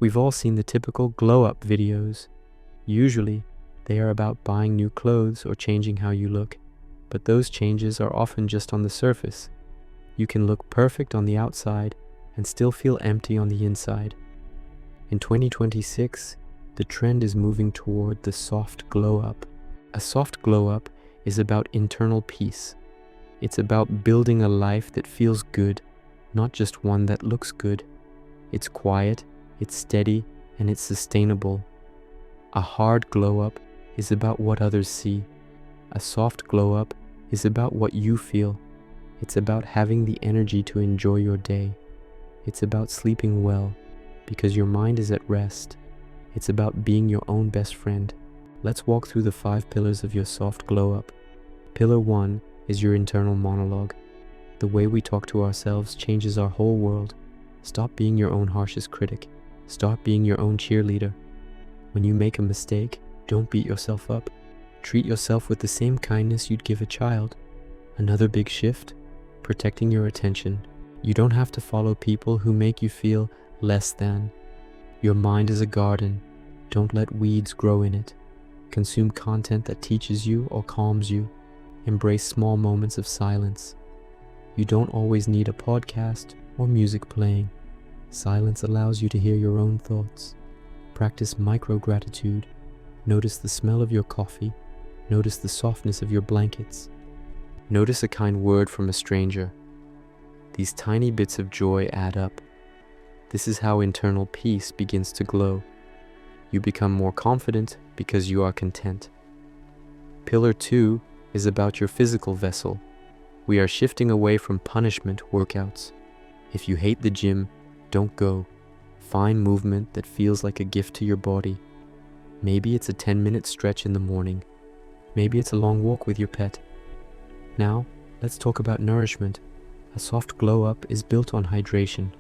We've all seen the typical glow-up videos. Usually, they are about buying new clothes or changing how you look, but those changes are often just on the surface. You can look perfect on the outside and still feel empty on the inside. In 2026, the trend is moving toward the soft glow-up. A soft glow-up is about internal peace. It's about building a life that feels good, not just one that looks good. It's quiet, it's steady, and it's sustainable. A hard glow-up is about what others see. A soft glow-up is about what you feel. It's about having the energy to enjoy your day. It's about sleeping well, because your mind is at rest. It's about being your own best friend. Let's walk through the 5 pillars of your soft glow-up. Pillar 1 is your internal monologue. The way we talk to ourselves changes our whole world. Stop being your own harshest critic. Start being your own cheerleader. When you make a mistake, don't beat yourself up. Treat yourself with the same kindness you'd give a child. Another big shift: protecting your attention. You don't have to follow people who make you feel less than. Your mind is a garden. Don't let weeds grow in it. Consume content that teaches you or calms you. Embrace small moments of silence. You don't always need a podcast or music playing. Silence allows you to hear your own thoughts. Practice micro-gratitude. Notice the smell of your coffee. Notice the softness of your blankets. Notice a kind word from a stranger. These tiny bits of joy add up. This is how internal peace begins to glow. You become more confident because you are content. Pillar 2 is about your physical vessel. We are shifting away from punishment workouts. If you hate the gym, don't go. Find movement that feels like a gift to your body. Maybe it's a 10-minute stretch in the morning. Maybe it's a long walk with your pet. Now, let's talk about nourishment. A soft glow-up is built on hydration.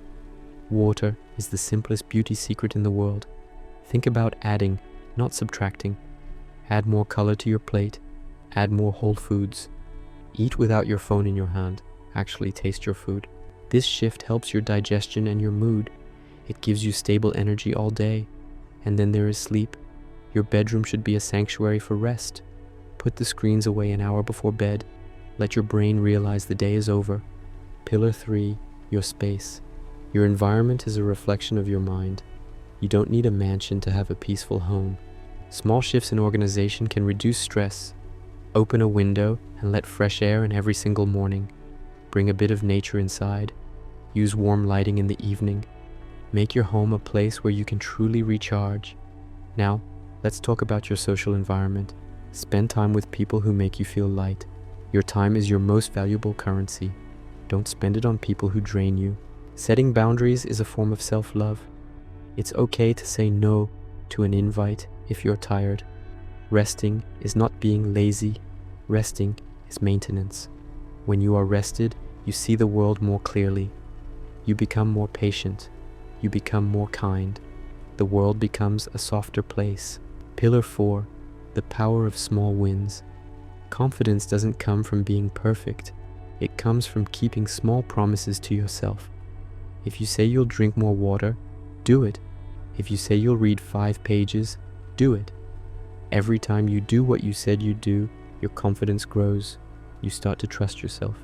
Water is the simplest beauty secret in the world. Think about adding, not subtracting. Add more color to your plate. Add more whole foods. Eat without your phone in your hand. Actually taste your food. This shift helps your digestion and your mood. It gives you stable energy all day. And then there is sleep. Your bedroom should be a sanctuary for rest. Put the screens away an hour before bed. Let your brain realize the day is over. Pillar 3, your space. Your environment is a reflection of your mind. You don't need a mansion to have a peaceful home. Small shifts in organization can reduce stress. Open a window and let fresh air in every single morning. Bring a bit of nature inside. Use warm lighting in the evening. Make your home a place where you can truly recharge. Now, let's talk about your social environment. Spend time with people who make you feel light. Your time is your most valuable currency. Don't spend it on people who drain you. Setting boundaries is a form of self-love. It's okay to say no to an invite if you're tired. Resting is not being lazy. Resting is maintenance. When you are rested, you see the world more clearly. You become more patient. You become more kind. The world becomes a softer place. Pillar 4, the power of small wins. Confidence doesn't come from being perfect. It comes from keeping small promises to yourself. If you say you'll drink more water, do it. If you say you'll read 5 pages, do it. Every time you do what you said you'd do, your confidence grows. You start to trust yourself.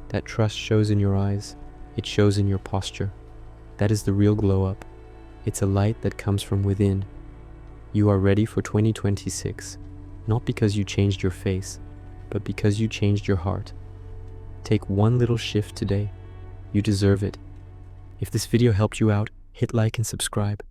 That trust shows in your eyes. It shows in your posture. That is the real glow up. It's a light that comes from within. You are ready for 2026, not because you changed your face, but because you changed your heart. Take one little shift today. You deserve it. If this video helped you out, hit like and subscribe.